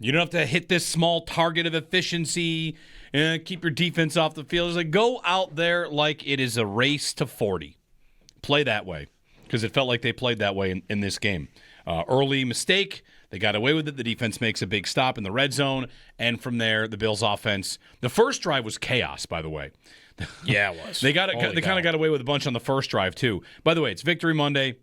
You don't have to hit this small target of efficiency and keep your defense off the field. It's like, go out there like it is a race to 40. Play that way, because it felt like they played that way in this game. Early mistake. They got away with it. The defense makes a big stop in the red zone. And from there, the Bills' offense. The first drive was chaos, by the way. Yeah, it was. They kind of got away with a bunch on the first drive, too. By the way, it's Victory Monday.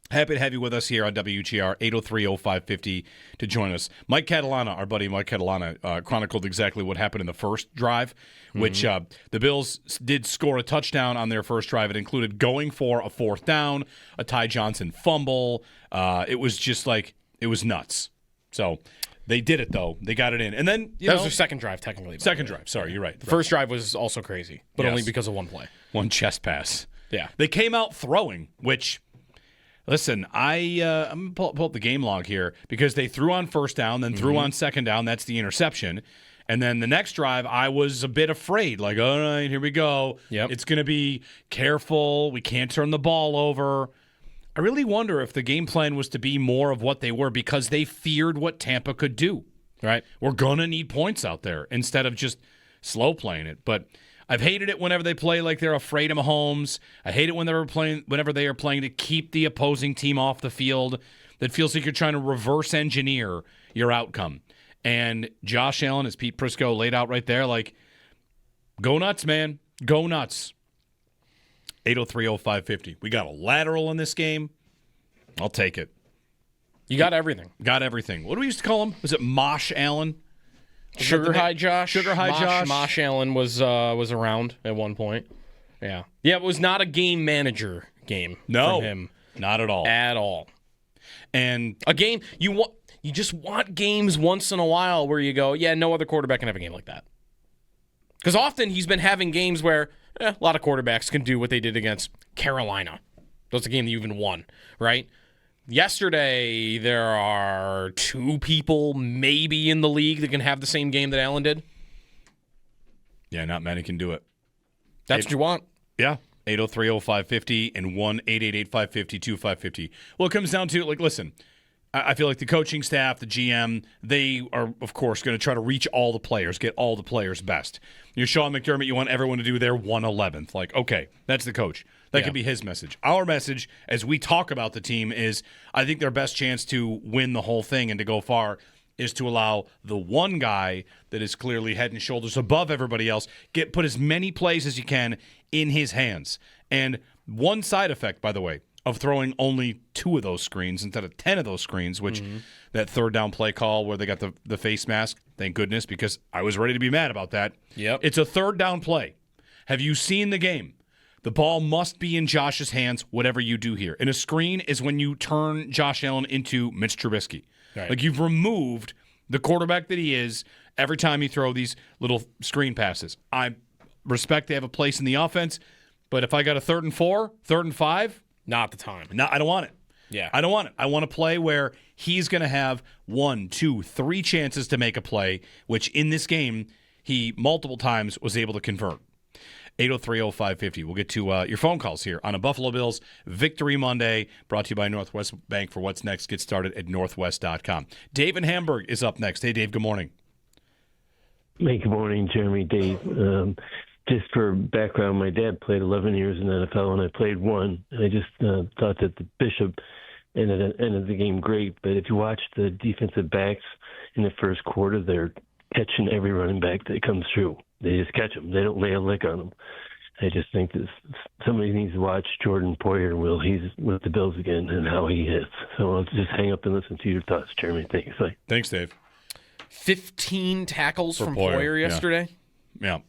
Happy to have you with us here on WGR, 803-0550 to join us. Mike Catalana, our buddy Mike Catalana, chronicled exactly what happened in the first drive, which the Bills did score a touchdown on their first drive. It included going for a fourth down, a Ty Johnson fumble. It was just like, it was nuts. So they did it, though. They got it in. And then, that was their second drive, technically. Second drive. Sorry, you're right. The first drive was also crazy, but only because of one play. One chest pass. Yeah. They came out throwing, which... Listen, I'm going to pull up the game log here because they threw on first down, then threw on second down. That's the interception. And then the next drive, I was a bit afraid. Like, all right, here we go. Yep. It's going to be careful. We can't turn the ball over. I really wonder if the game plan was to be more of what they were because they feared what Tampa could do. Right. We're going to need points out there instead of just slow playing it. But I've hated it whenever they play like they're afraid of Mahomes. I hate it whenever they are playing to keep the opposing team off the field. That feels like you're trying to reverse engineer your outcome. And Josh Allen, as Pete Prisco laid out right there, like, go nuts, man. Go nuts. 803-0550. We got a lateral in this game. I'll take it. You got everything. Got everything. What do we used to call him? Was it Mosh Allen? Sugar High Josh. Sugar High Josh. Mosh Allen was around at one point. Yeah. Yeah, it was not a game manager game No, from him. Not at all. At all. And a game, you just want games once in a while where you go, yeah, no other quarterback can have a game like that. Because often he's been having games where a lot of quarterbacks can do what they did against Carolina. That's a game that you even won, right? Yesterday, there are 2 people maybe in the league that can have the same game that Allen did. Yeah, not many can do it. That's what you want. Yeah. 803-0550 and 1-888-550-2550. Well, it comes down to, like, listen, I feel like the coaching staff, the GM, they are, of course, going to try to reach all the players, get all the players best. You're Sean McDermott, you want everyone to do their 1/11th. Like, okay, that's the coach. That could be his message. Our message, as we talk about the team, is I think their best chance to win the whole thing and to go far is to allow the one guy that is clearly head and shoulders above everybody else, put as many plays as you can in his hands. And one side effect, by the way, of throwing only 2 of those screens instead of 10 of those screens, which that third down play call where they got the face mask, thank goodness, because I was ready to be mad about that. Yep. It's a third down play. Have you seen the game? The ball must be in Josh's hands, whatever you do here. And a screen is when you turn Josh Allen into Mitch Trubisky. Right. Like, you've removed the quarterback that he is every time you throw these little screen passes. I respect they have a place in the offense, but if I got a 3rd and 4, 3rd and 5, not the time. No, I don't want it. Yeah. I don't want it. I want a play where he's going to have 1, 2, 3 chances to make a play, which in this game he multiple times was able to convert. 803-0550. We'll get to your phone calls here on a Buffalo Bills Victory Monday, brought to you by Northwest Bank. For what's next, get started at northwest.com. Dave in Hamburg is up next. Hey, Dave, good morning. Hey, good morning, Jeremy, Dave. Just for background, my dad played 11 years in the NFL, and I played 1. And I just thought that the Bishop ended the game great. But if you watch the defensive backs in the first quarter, they're catching every running back that comes through. They just catch them. They don't lay a lick on them. I just think that somebody needs to watch Jordan Poyer while he's with the Bills again and how he hits. So I'll just hang up and listen to your thoughts, Jeremy. Thanks. Bye. Thanks, Dave. 15 tackles from Poyer yesterday. Yeah.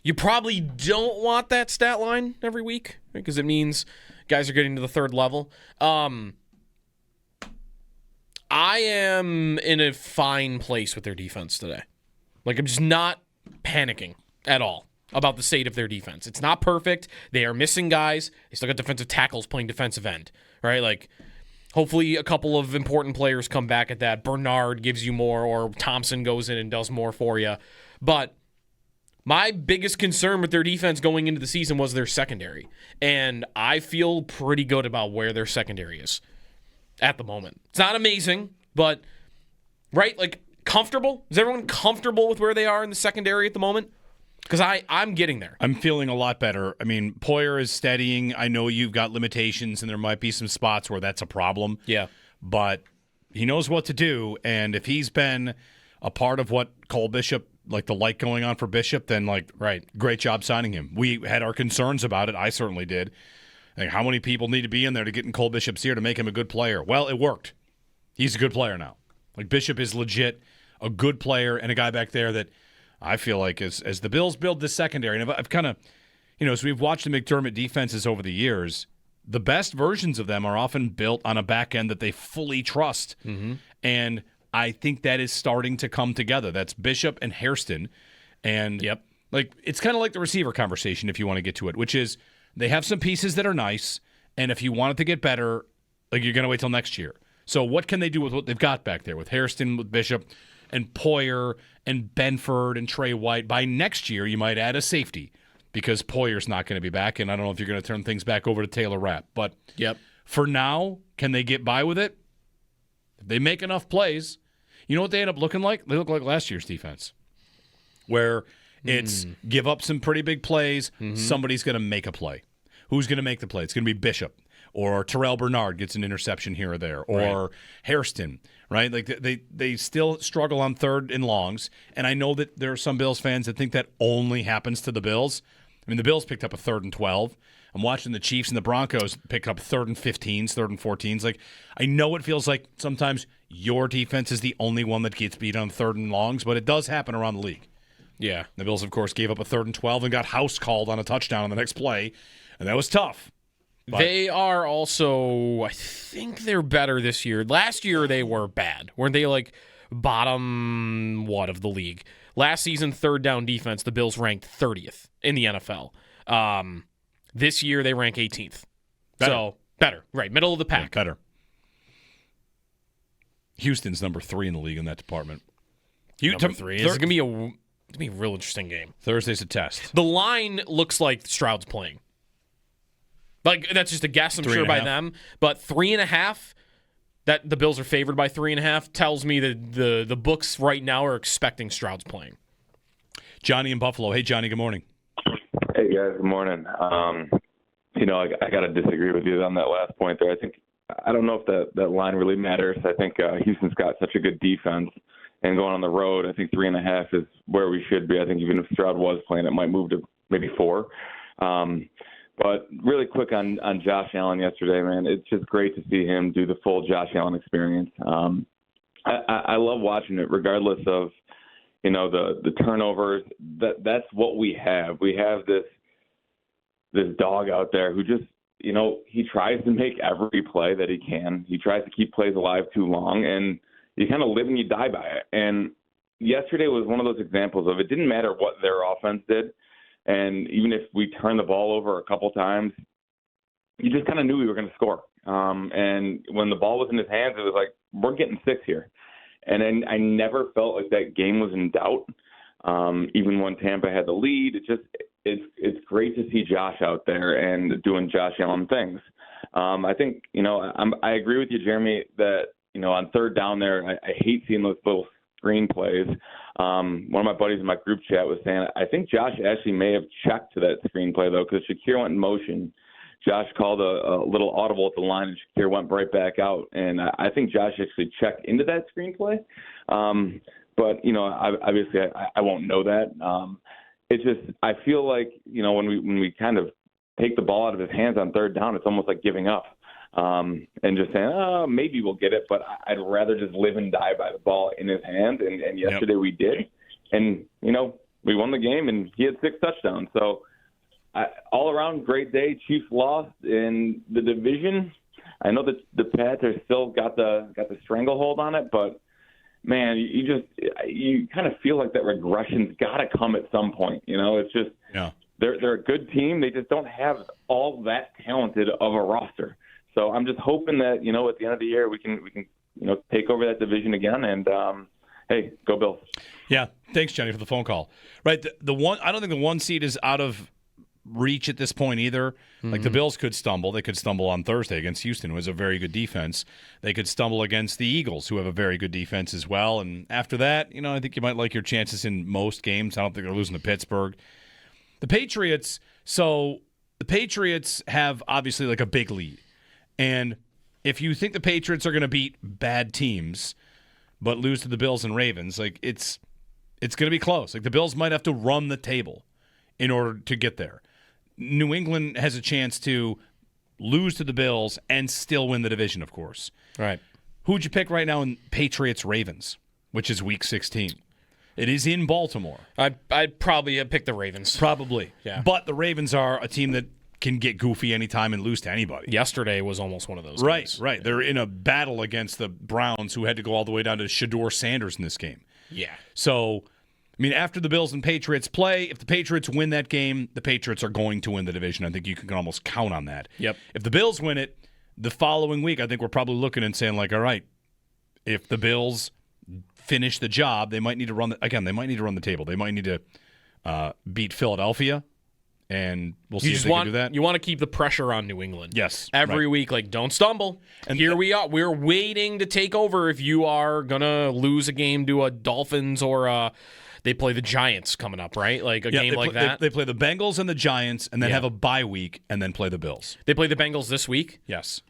You probably don't want that stat line every week because it means guys are getting to the 3rd level. I am in a fine place with their defense today. Like, I'm just not panicking at all about the state of their defense. It's not perfect. They are missing guys. They still got defensive tackles playing defensive end, right? Like, hopefully a couple of important players come back at that. Bernard gives you more, or Thompson goes in and does more for you. But my biggest concern with their defense going into the season was their secondary. And I feel pretty good about where their secondary is at the moment. It's not amazing, but, right, like, comfortable? Is everyone comfortable with where they are in the secondary at the moment? Because I'm getting there. I'm feeling a lot better. I mean, Poyer is steadying. I know you've got limitations, and there might be some spots where that's a problem. Yeah. But he knows what to do, and if he's been a part of what Cole Bishop, like the light going on for Bishop, then, like, right, great job signing him. We had our concerns about it. I certainly did. Like, how many people need to be in there to get in Cole Bishop's ear to make him a good player? Well, it worked. He's a good player now. Like, Bishop is legit a good player and a guy back there that I feel like as the Bills build this secondary, and I've kind of, as we've watched the McDermott defenses over the years, the best versions of them are often built on a back end that they fully trust. Mm-hmm. And I think that is starting to come together. That's Bishop and Hairston. And like it's kind of like the receiver conversation, if you want to get to it, which is they have some pieces that are nice, and if you want it to get better, like you're going to wait till next year. So what can they do with what they've got back there with Hairston, with Bishop, and Poyer, and Benford, and Trey White? By next year, you might add a safety because Poyer's not going to be back, and I don't know if you're going to turn things back over to Taylor Rapp. But for now, can they get by with it? If they make enough plays, you know what they end up looking like? They look like last year's defense, where it's give up some pretty big plays, somebody's going to make a play. Who's going to make the play? It's going to be Bishop. Or Terrell Bernard gets an interception here or there. Or Hairston, right? Like they still struggle on third and longs. And I know that there are some Bills fans that think that only happens to the Bills. I mean, the Bills picked up a 3rd and 12. I'm watching the Chiefs and the Broncos pick up 3rd and 15s, 3rd and 14s. Like, I know it feels like sometimes your defense is the only one that gets beat on 3rd and longs, but it does happen around the league. Yeah. The Bills, of course, gave up a 3rd and 12 and got house called on a touchdown on the next play, and that was tough. But they are also, I think they're better this year. Last year they were bad. Weren't they like bottom of the league? Last season, 3rd down defense, the Bills ranked 30th in the NFL. This year they rank 18th. Better. So better, right? Middle of the pack. Yeah, better. Houston's number 3 in the league in that department. Number 3. It's gonna be a real interesting game. Thursday's a test. The line looks like Stroud's playing. Like, that's just a guess, I'm sure, by them. But 3.5, that the Bills are favored by 3.5, tells me that the books right now are expecting Stroud's playing. Johnny in Buffalo. Hey, Johnny, good morning. Hey, guys, good morning. I got to disagree with you on that last point there. I don't know if that line really matters. I think Houston's got such a good defense. And going on the road, I think 3.5 is where we should be. I think even if Stroud was playing, it might move to maybe 4. But really quick on Josh Allen yesterday, man, it's just great to see him do the full Josh Allen experience. I love watching it regardless of, the turnovers. That's what we have. We have this dog out there who just, he tries to make every play that he can. He tries to keep plays alive too long, and you kind of live and you die by it. And yesterday was one of those examples of it didn't matter what their offense did. And even if we turned the ball over a couple times, you just kind of knew we were going to score. And when the ball was in his hands, it was like, we're getting 6 here. And then I never felt like that game was in doubt. Even when Tampa had the lead, it's great to see Josh out there and doing Josh Allen things. I think, I agree with you, Jeremy, that, on 3rd down there, I hate seeing those little screenplays. One of my buddies in my group chat was saying, I think Josh actually may have checked to that screenplay, though, because Shakir went in motion. Josh called a little audible at the line, and Shakir went right back out. And I think Josh actually checked into that screenplay. But, obviously I won't know that. It's just I feel like, when we kind of take the ball out of his hands on 3rd down, it's almost like giving up. And just saying, maybe we'll get it, but I'd rather just live and die by the ball in his hand. And yesterday we did. And, we won the game, and he had 6 touchdowns. So all around, great day. Chiefs lost in the division. I know that the Pats are still got the stranglehold on it, but, man, you kind of feel like that regression's got to come at some point. It's just they're a good team. They just don't have all that talented of a roster. So I'm just hoping that, at the end of the year we can take over that division again and hey, go Bills. Yeah, thanks, Johnny, for the phone call. Right, the one I don't think the 1 seed is out of reach at this point either. Like the Bills could stumble. They could stumble on Thursday against Houston, who has a very good defense. They could stumble against the Eagles, who have a very good defense as well. And after that, I think you might like your chances in most games. I don't think they're losing to Pittsburgh. The Patriots have obviously like a big lead. And if you think the Patriots are going to beat bad teams but lose to the Bills and Ravens, like it's going to be close. Like the Bills might have to run the table in order to get there. New England has a chance to lose to the Bills and still win the division, of course. Right. Who would you pick right now in Patriots-Ravens, which is Week 16? It is in Baltimore. I'd probably pick the Ravens. Probably. Yeah. But the Ravens are a team that can get goofy anytime and lose to anybody. Yesterday was almost one of those games. Right. They're in a battle against the Browns, who had to go all the way down to Shador Sanders in this game. Yeah. So, after the Bills and Patriots play, if the Patriots win that game, the Patriots are going to win the division. I think you can almost count on that. Yep. If the Bills win it, the following week, I think we're probably looking and saying, like, all right, if the Bills finish the job, they might need to run the table. They might need to beat Philadelphia, and we'll see if they can do that. You want to keep the pressure on New England. Yes. Every week, like, don't stumble. And here we are. We're waiting to take over if you are going to lose a game to a Dolphins or they play the Giants coming up, right? Like a game like that. They play the Bengals and the Giants and then have a bye week and then play the Bills. They play the Bengals this week? Yes.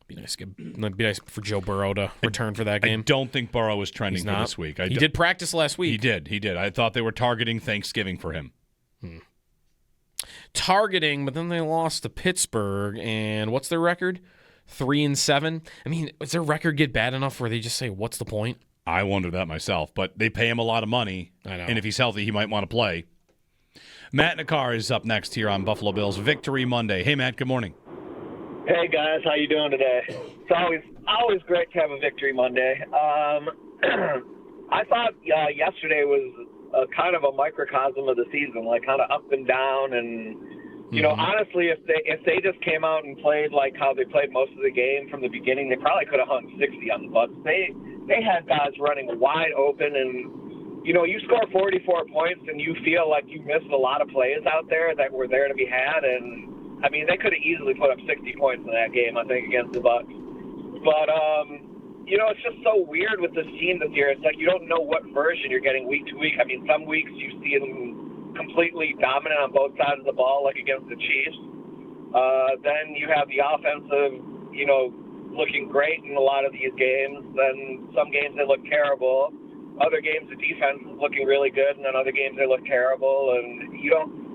It'd be nice for Joe Burrow to return for that game. I don't think Burrow is trending for this week. He did practice last week. He did. I thought they were targeting Thanksgiving for him. Targeting, but then they lost to Pittsburgh, and what's their record? 3-7. Does their record get bad enough where they just say, "What's the point?" I wonder that myself, but they pay him a lot of money, I know. And if he's healthy, he might want to play. Matt Nakar is up next here on Buffalo Bills Victory Monday. Hey, Matt. Good morning. Hey guys, how you doing today? It's always great to have a Victory Monday. I thought yesterday was kind of a microcosm of the season, like kind of up and down, and honestly, if they just came out and played like how they played most of the game from the beginning, they probably could have hung 60 on the Bucs. They had guys running wide open, and you score 44 points, and you feel like you missed a lot of plays out there that were there to be had, and they could have easily put up 60 points in that game, I think, against the Bucs. But it's just so weird with this team this year. It's like you don't know what version you're getting week to week. Some weeks you see them completely dominant on both sides of the ball, like against the Chiefs. Then you have the offensive, looking great in a lot of these games. Then some games they look terrible. Other games the defense is looking really good, and then other games they look terrible. And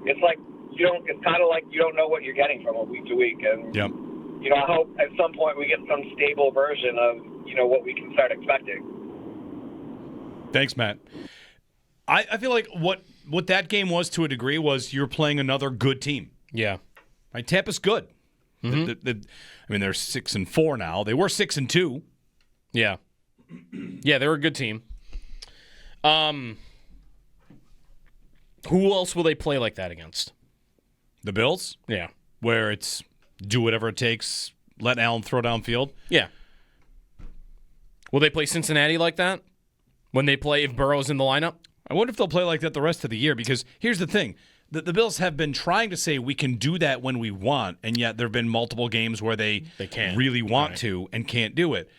it's kind of like you don't know what you're getting from them week to week. And yep. I hope at some point we get some stable version of what we can start expecting. Thanks, Matt. I feel like what that game was to a degree was you're playing another good team. Yeah. Right? Tampa's good. Mm-hmm. They're 6-4 now. They were 6-2. Yeah. Yeah, they're a good team. Who else will they play like that against? The Bills? Yeah. Where it's do whatever it takes, let Allen throw downfield? Yeah. Will they play Cincinnati like that? When they play, if Burrow's in the lineup? I wonder if they'll play like that the rest of the year, because here's the thing. The Bills have been trying to say we can do that when we want, and yet there have been multiple games where they can't. really want to and can't do it.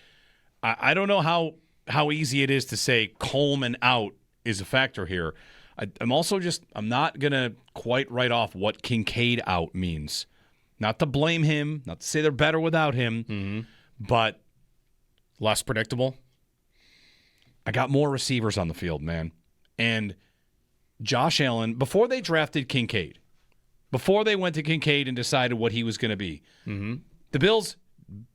I don't know how easy it is to say Coleman out is a factor here. I'm not going to quite write off what Kincaid out means. Not to blame him, not to say they're better without him, but less predictable. I got more receivers on the field, man. And Josh Allen, before they drafted Kincaid, before they went to Kincaid and decided what he was going to be, the Bills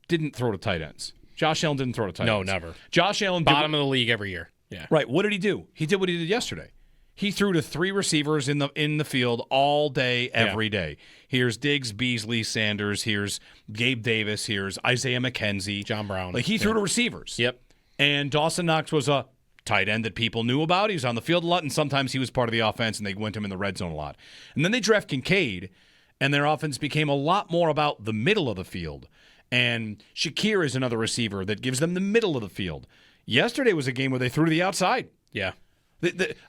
didn't throw to tight ends. Josh Allen didn't throw to tight ends. No, never. Josh Allen bottom of the league every year. Yeah. Right. What did he do? He did what he did yesterday. He threw to 3 receivers in the field all day, every day. Here's Diggs, Beasley, Sanders. Here's Gabe Davis. Here's Isaiah McKenzie. John Brown. Like he threw to receivers. Yep. And Dawson Knox was a tight end that people knew about. He was on the field a lot, and sometimes he was part of the offense, and they went to him in the red zone a lot. And then they draft Kincaid, and their offense became a lot more about the middle of the field. And Shakir is another receiver that gives them the middle of the field. Yesterday was a game where they threw to the outside. Yeah.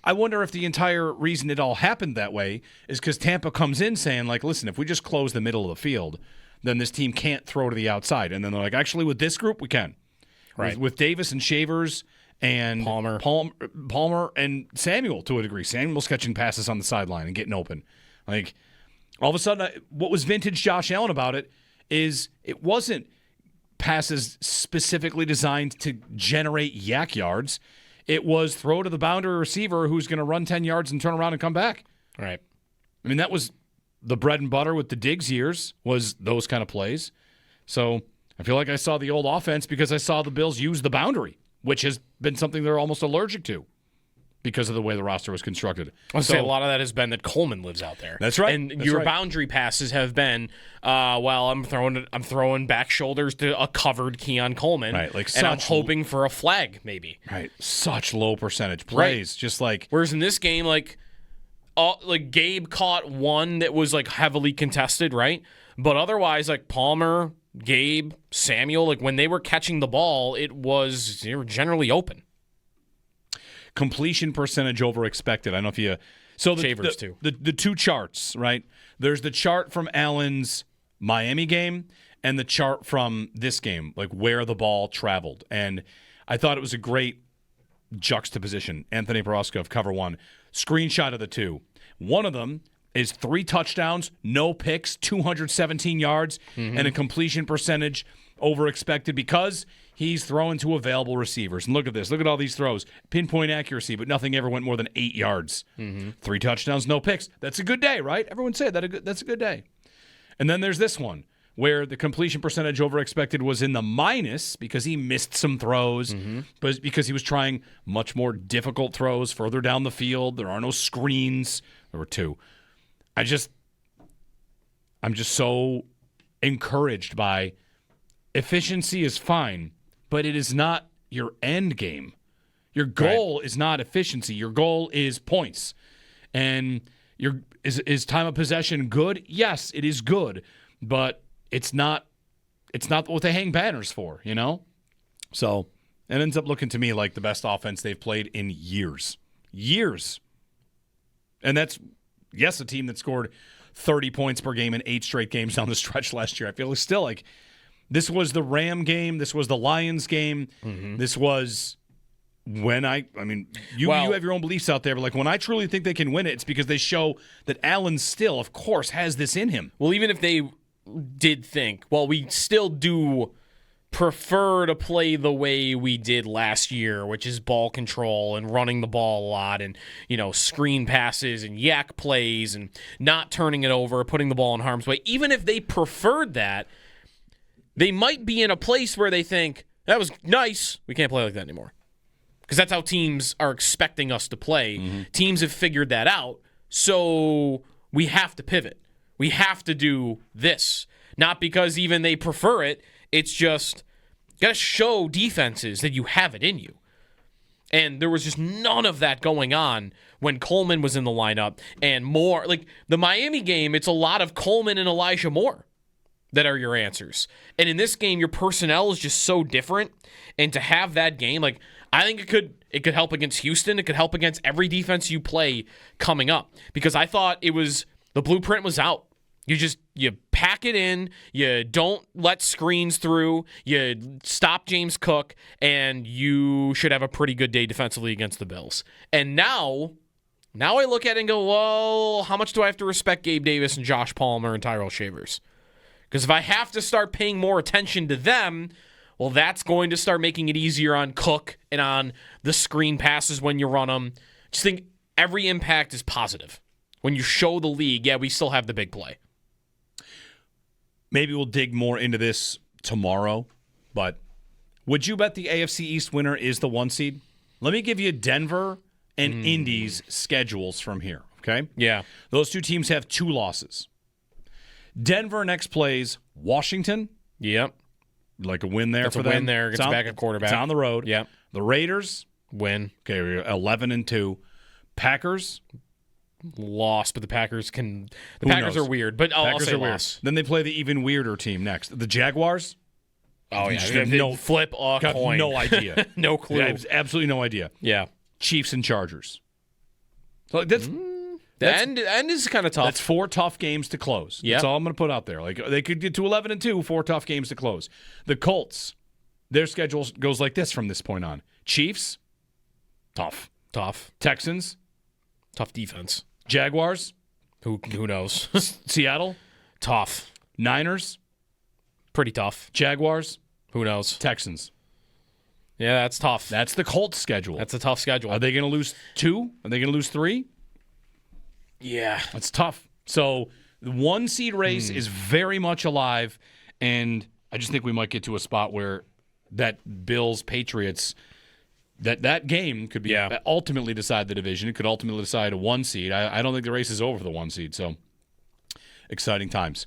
I wonder if the entire reason it all happened that way is because Tampa comes in saying, like, listen, if we just close the middle of the field, then this team can't throw to the outside. And then they're like, actually, with this group, we can. Right. With Davis and Shavers and Palmer and Samuel to a degree. Samuel's catching passes on the sideline and getting open. Like, all of a sudden, what was vintage Josh Allen about it is it wasn't passes specifically designed to generate yak yards. It was throw to the boundary receiver who's going to run 10 yards and turn around and come back. Right. I mean, that was the bread and butter with the Diggs years, was those kind of plays. So I feel like I saw the old offense because I saw the Bills use the boundary, which has been something they're almost allergic to because of the way the roster was constructed. I would say a lot of that has been that Coleman lives out there. That's right. And your boundary passes have been, I'm throwing back shoulders to a covered Keon Coleman, right? Like, and I'm hoping for a flag, maybe. Right. Such low percentage plays, right. Just like. Whereas in this game, like Gabe caught one that was like heavily contested, right? But otherwise, like Palmer, Gabe, Samuel, like when they were catching the ball, they were generally open. Completion percentage over expected. I don't know if you. So Shavers too. The two charts, right? There's the chart from Allen's Miami game and the chart from this game, like where the ball traveled. And I thought it was a great juxtaposition. Anthony Borosco of Cover One, screenshot of the two. One of them is 3 touchdowns, no picks, 217 yards, and a completion percentage over expected because he's throwing to available receivers. And look at this. Look at all these throws. Pinpoint accuracy, but nothing ever went more than 8 yards. 3 touchdowns, no picks. That's a good day, right? Everyone say that's a good day. And then there's this one where the completion percentage over expected was in the minus because he missed some throws, but because he was trying much more difficult throws further down the field. There are no screens. There were 2. I'm just so encouraged by efficiency is fine, but it is not your end game. Your goal is not efficiency. Your goal is points. And is time of possession good? Yes, it is good, but it's not what they hang banners for, you know? So it ends up looking to me like the best offense they've played in years. Years. And that's, yes, a team that scored 30 points per game in 8 straight games down the stretch last year. I feel it's still like this was the Ram game. This was the Lions game. This was when you have your own beliefs out there, but like when I truly think they can win it, it's because they show that Allen still, of course, has this in him. Well, even if they did think, well, we still do prefer to play the way we did last year, which is ball control and running the ball a lot and, screen passes and yak plays and not turning it over, putting the ball in harm's way. Even if they preferred that, they might be in a place where they think, that was nice, we can't play like that anymore. Because that's how teams are expecting us to play. Teams have figured that out, so we have to pivot. We have to do this. Not because even they prefer it, it's just, got to show defenses that you have it in you. And there was just none of that going on when Coleman was in the lineup. And more, like the Miami game, it's a lot of Coleman and Elijah Moore that are your answers. And in this game, your personnel is just so different. And to have that game, like, I think it could help against Houston. It could help against every defense you play coming up. Because I thought the blueprint was out. You pack it in, you don't let screens through, you stop James Cook, and you should have a pretty good day defensively against the Bills. And now I look at it and go, well, how much do I have to respect Gabe Davis and Josh Palmer and Tyrell Shavers? Because if I have to start paying more attention to them, well, that's going to start making it easier on Cook and on the screen passes when you run them. Just think every impact is positive. When you show the league, we still have the big play. Maybe we'll dig more into this tomorrow, but would you bet the AFC East winner is the 1 seed? Let me give you Denver and Indy's schedules from here, okay? Yeah. Those 2 teams have 2 losses. Denver next plays Washington. Yep. Like a win there That's for them. That's a win there. Gets back at quarterback. It's on the road. Yep. The Raiders. Win. Okay, we're 11-2. Packers. Loss, but the Packers are weird, but I'll say loss. Then they play the even weirder team next. The Jaguars. Oh, flip a got coin. No idea. No clue. Yeah, absolutely no idea. Yeah. Chiefs and Chargers. So that's The end is kind of tough. That's 4 tough games to close. Yep. That's all I'm going to put out there. Like they could get to 11-2, 4 tough games to close. The Colts, their schedule goes like this from this point on: Chiefs, tough. Texans, Tough defense. Jaguars, Who knows? Seattle, Tough. Niners, Pretty tough. Jaguars, Who knows? Texans. Yeah, that's tough. That's the Colts schedule. That's a tough schedule. Are they going to lose 2? Are they going to lose 3? Yeah. That's tough. So the 1 seed race is very much alive, and I just think we might get to a spot where that Bills-Patriots, that game could be ultimately decide the division. It could ultimately decide a 1 seed. I don't think the race is over for the 1 seed, so exciting times.